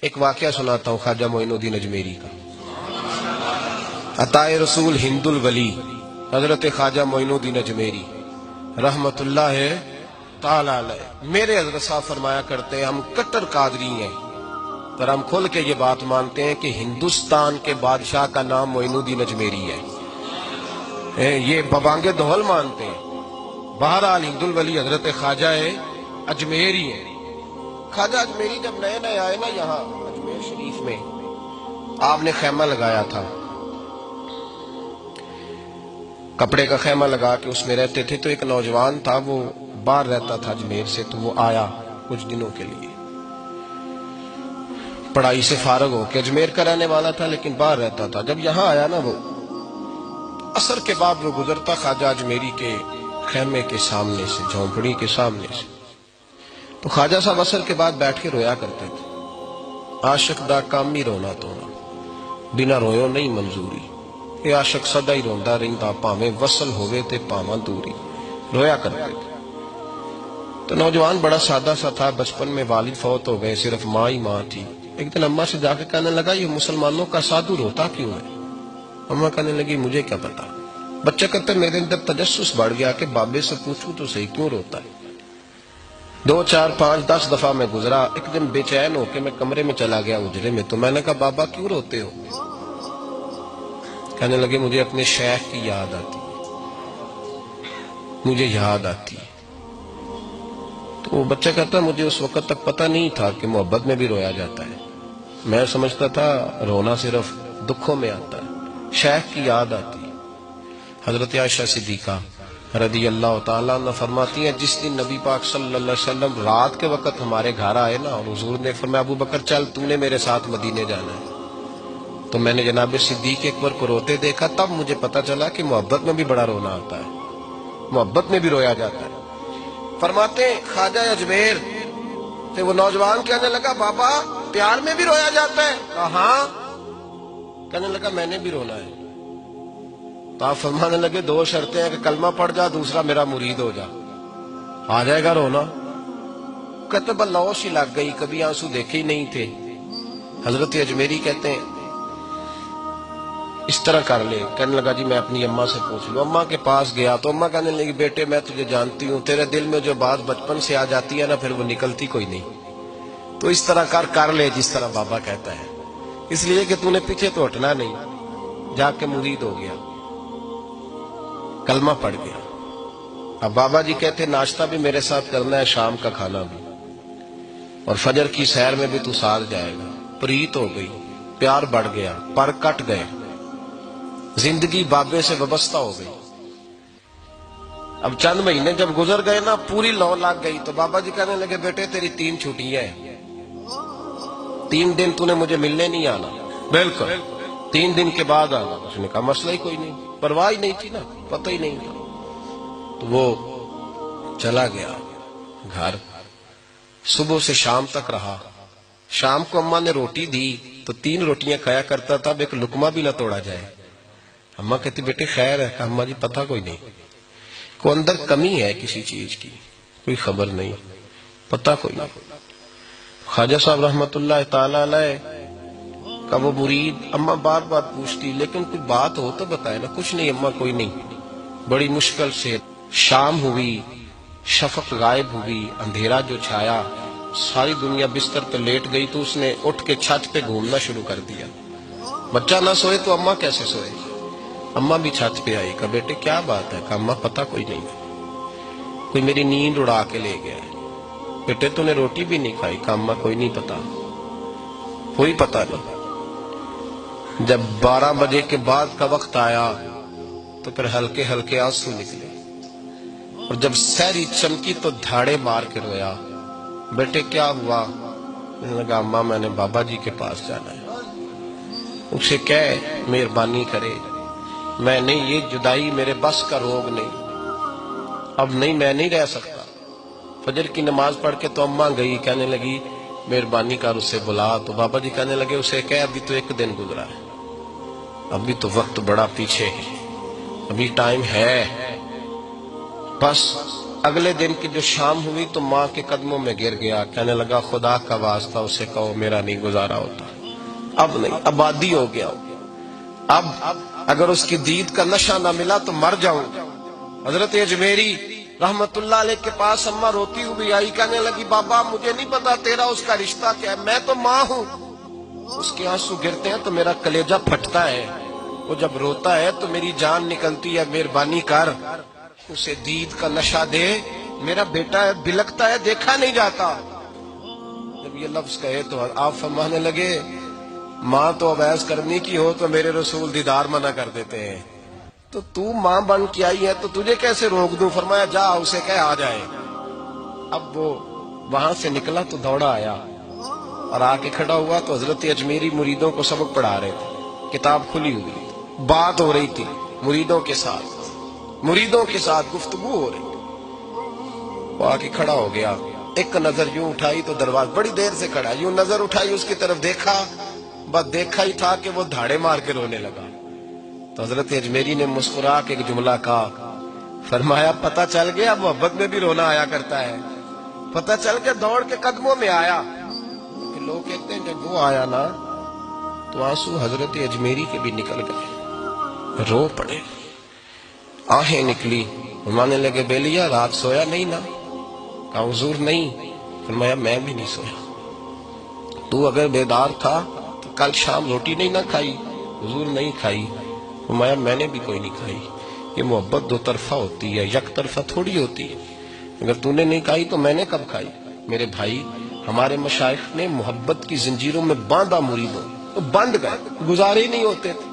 ایک واقعہ سناتا ہوں خواجہ معین الدین اجمیری کا۔ عطائے رسول ہند الولی حضرت خواجہ معین الدین اجمیری رحمت اللہ تعالی علیہ، میرے حضرت صاحب فرمایا کرتے ہیں ہم کٹر قادری ہیں، پر ہم کھل کے یہ بات مانتے ہیں کہ ہندوستان کے بادشاہ کا نام معین الدین اجمیری ہے، یہ ببانگ دہل مانتے ہیں۔ بہرحال ہند الولی حضرت خواجہ اجمیری ہے۔ خواجہ اجمیری جب نئے نئے آئے نا یہاں اجمیر شریف میں، آپ نے خیمہ لگایا تھا، کپڑے کا خیمہ لگا کے اس میں رہتے تھے۔ تو ایک نوجوان تھا، وہ باہر رہتا تھا اجمیر سے، تو وہ آیا کچھ دنوں کے لیے، پڑھائی سے فارغ ہو کے، اجمیر کا رہنے والا تھا لیکن باہر رہتا تھا۔ جب یہاں آیا نا، وہ عصر کے بعد وہ گزرتا خواجہ اجمیری کے خیمے کے سامنے سے، جھونپڑی کے سامنے سے، تو خواجہ صاحب عصر کے بعد بیٹھ کے رویا کرتے تھے۔ عاشق دا کام ہی رونا تونا، بنا رویوں نہیں منظوری، یہ عاشق سدا ہی روندا رہندا، پاویں وصل ہوئے تے پاواں دوری، رویا کرتے تھے۔ تو نوجوان بڑا سادہ سا تھا، بچپن میں والد فوت ہو گئے، صرف ماں ہی ماں تھی۔ ایک دن اماں سے جا کے کہنے لگا یہ مسلمانوں کا سادھو روتا کیوں ہے؟ اماں کہنے لگی مجھے کیا پتا۔ بچہ کہتا ہے میرے اندر تجسس بڑھ گیا کہ بابے سے پوچھوں تو صحیح کیوں روتا ہے۔ 2 4 5 10 دفعہ میں گزرا، ایک دن بے چین ہو کے میں کمرے میں چلا گیا اجرے میں، تو میں نے کہا بابا کیوں روتے ہو؟ کہنے لگے مجھے اپنے شیخ کی یاد آتی ہے، مجھے یاد آتی ہے۔ تو وہ بچہ کہتا ہے مجھے اس وقت تک پتہ نہیں تھا کہ محبت میں بھی رویا جاتا ہے، میں سمجھتا تھا رونا صرف دکھوں میں آتا ہے، شیخ کی یاد آتی ہے۔ حضرت عائشہ صدیقہ رضی اللہ تعالیٰ عنہ فرماتی ہیں جس دن نبی پاک صلی اللہ علیہ وسلم رات کے وقت ہمارے گھر آئے نا، اور حضور نے فرمایا ابو بکر چل تو نے میرے ساتھ مدینے جانا ہے، تو میں نے جناب صدیق اکبر کو روتے دیکھا، تب مجھے پتا چلا کہ محبت میں بھی بڑا رونا آتا ہے، محبت میں بھی رویا جاتا ہے۔ فرماتے ہیں خواجہ اجمیر سے وہ نوجوان کہنے لگا بابا پیار میں بھی رویا جاتا ہے؟ کہا ہاں۔ کہنے لگا میں نے بھی رونا ہے۔ تو آپ فرمانے لگے 2 شرطیں ہیں کہ کلمہ پڑھ جا، دوسرا میرا مرید ہو جا، آ جائے گا رونا۔ کہتے بلوش ہی لگ گئی، کبھی آنسو دیکھے ہی نہیں تھے۔ حضرت اجمیری کہتے ہیں اس طرح کر لے۔ کہنے لگا جی میں اپنی اماں سے پوچھ لوں۔ اماں کے پاس گیا تو اماں کہنے لگی بیٹے میں تجھے جانتی ہوں، تیرے دل میں جو بات بچپن سے آ جاتی ہے نا پھر وہ نکلتی کوئی نہیں، تو اس طرح کر لے جس طرح بابا کہتا ہے، اس لیے کہ تو نے پیچھے تو ہٹنا نہیں۔ جا کے مرید ہو گیا، کلمہ پڑھ گیا۔ اب بابا جی کہتے ناشتہ بھی میرے ساتھ کرنا ہے، شام کا کھانا بھی، اور فجر کی سیر میں بھی تو ساتھ جائے گا۔ پریت ہو گئی، پیار بڑھ گیا، پر کٹ گئے، زندگی بابے سے وابستہ ہو گئی۔ اب چند مہینے جب گزر گئے نا، پوری لو لگ گئی، تو بابا جی کہنے لگے بیٹے تیری 3 چھٹیاں ہیں، 3 دن تو نے مجھے ملنے نہیں آنا، بالکل 3 دن کے بعد آنا۔ اس نے کہا مسئلہ ہی کوئی نہیں، پرواہ ہی نہیں تھی نا، پتہ ہی نہیں تھا۔ تو وہ چلا گیا گھر، صبح سے شام تک رہا۔ شام کو اماں نے روٹی دی تو 3 روٹیاں کھایا کرتا تھا، اب ایک لقمہ بھی نہ توڑا جائے۔ اماں کہتی بیٹے خیر ہے؟ اماں جی پتہ کوئی نہیں، کوئی اندر کمی ہے کسی چیز کی، کوئی خبر نہیں، پتہ کوئی نہیں۔ خواجہ صاحب رحمت اللہ تعالی علیہ کا وہ مرید، اماں بار بار پوچھتی لیکن کوئی بات ہو تو بتائے نا، کچھ نہیں اماں کوئی نہیں۔ بڑی مشکل سے شام ہوئی، شفق غائب ہوئی، اندھیرا جو چھایا، ساری دنیا بستر پہ لیٹ گئی، تو اس نے اٹھ کے چھت پہ گھومنا شروع کر دیا۔ بچہ نہ سوئے تو اماں کیسے سوئے؟ اماں بھی چھت پہ آئی، کہا بیٹے کیا بات ہے؟ کہا اماں پتہ کوئی نہیں، کوئی میری نیند اڑا کے لے گیا ہے۔ بیٹے تو نے روٹی بھی نہیں کھائی؟ کہا اماں کوئی نہیں پتا، کوئی پتہ نہیں۔ جب 12 بجے کے بعد کا وقت آیا تو پھر ہلکے ہلکے آنسو نکلے، اور جب سحری چمکی تو دھاڑے مار کے رویا۔ بیٹے کیا ہوا؟ میں نے کہا اماں میں نے بابا جی کے پاس جانا ہے، اسے کہہ مہربانی کرے، میں نہیں، یہ جدائی میرے بس کا روگ نہیں، اب نہیں، میں نہیں رہ سکتا۔ فجر کی نماز پڑھ کے تو اماں گئی، کہنے لگی مہربانی کر اسے بلا، تو بابا جی کہنے لگے اسے کہہ ابھی تو 1 دن گزرا ہے، ابھی تو وقت بڑا پیچھے ہے، ابھی ٹائم ہے، بس اگلے دن کی جو شام ہوئی تو ماں کے قدموں میں گر گیا، کہنے لگا خدا کا واسطہ اسے کہو میرا نہیں گزارا ہوتا، اب نہیں، آبادی ہو گیا، اب اگر اس کی دید کا نشہ نہ ملا تو مر جاؤں۔ حضرت اجمیری رحمت اللہ علیہ کے پاس اماں روتی ہوئی آئی، کہنے لگی بابا مجھے نہیں پتا تیرا اس کا رشتہ کیا ہے، میں تو ماں ہوں۔ اس کے آنسو گرتے ہیں تو میرا کلیجہ پھٹتا ہے، وہ جب روتا ہے تو میری جان نکلتی ہے، مہربانی کر اسے دید کا نشہ دے، میرا بیٹا ہے بلکتا ہے دیکھا نہیں جاتا۔ جب یہ لفظ کہے تو آپ فرمانے لگے ماں تو اب ایس کرنی کی ہو تو میرے رسول دیدار منع کر دیتے ہیں، تو ماں بن کے آئی ہے تو تجھے کیسے روک دوں؟ فرمایا جا اسے کہہ آ جائے۔ اب وہ وہاں سے نکلا تو دوڑا آیا اور آ کے کھڑا ہوا تو حضرت اجمیری مریدوں کو سبق پڑھا رہے تھے، کتاب کھلی ہوئی، بات ہو رہی تھی مریدوں کے ساتھ گفتگو ہو رہی تھی۔ وہ آ کے کھڑا ہو گیا، ایک نظر یوں اٹھائی تو دروازہ، بڑی دیر سے کھڑا، یوں نظر اٹھائی اس کی طرف دیکھا، بس دیکھا ہی تھا کہ وہ دھاڑے مار کے رونے لگا۔ تو حضرت اجمیری نے مسکرا کے ایک جملہ کہا، فرمایا پتہ چل گیا محبت میں بھی رونا آیا کرتا ہے، پتہ چل کے دوڑ کے قدموں میں آیا۔ کہ لوگ کہتے ہیں جب وہ آیا نا تو آنسو حضرت اجمیری کے بھی نکل گئے، رو پڑے، آہیں نکلی، فرمانے لگے بیلیا رات سویا نہیں نا؟ کہا حضور نہیں۔ فرمایا میں بھی نہیں سویا، تو اگر بیدار تھا تو کل شام روٹی نہیں نہ کھائی؟ حضور نہیں کھائی۔ فرمایا میں نے بھی کوئی نہیں کھائی۔ یہ محبت دو طرفہ ہوتی ہے، یک طرفہ تھوڑی ہوتی ہے، اگر تو نے نہیں کھائی تو میں نے کب کھائی؟ میرے بھائی ہمارے مشائخ نے محبت کی زنجیروں میں باندھا مریدوں، بند گئے، گزارے ہی نہیں ہوتے تھے۔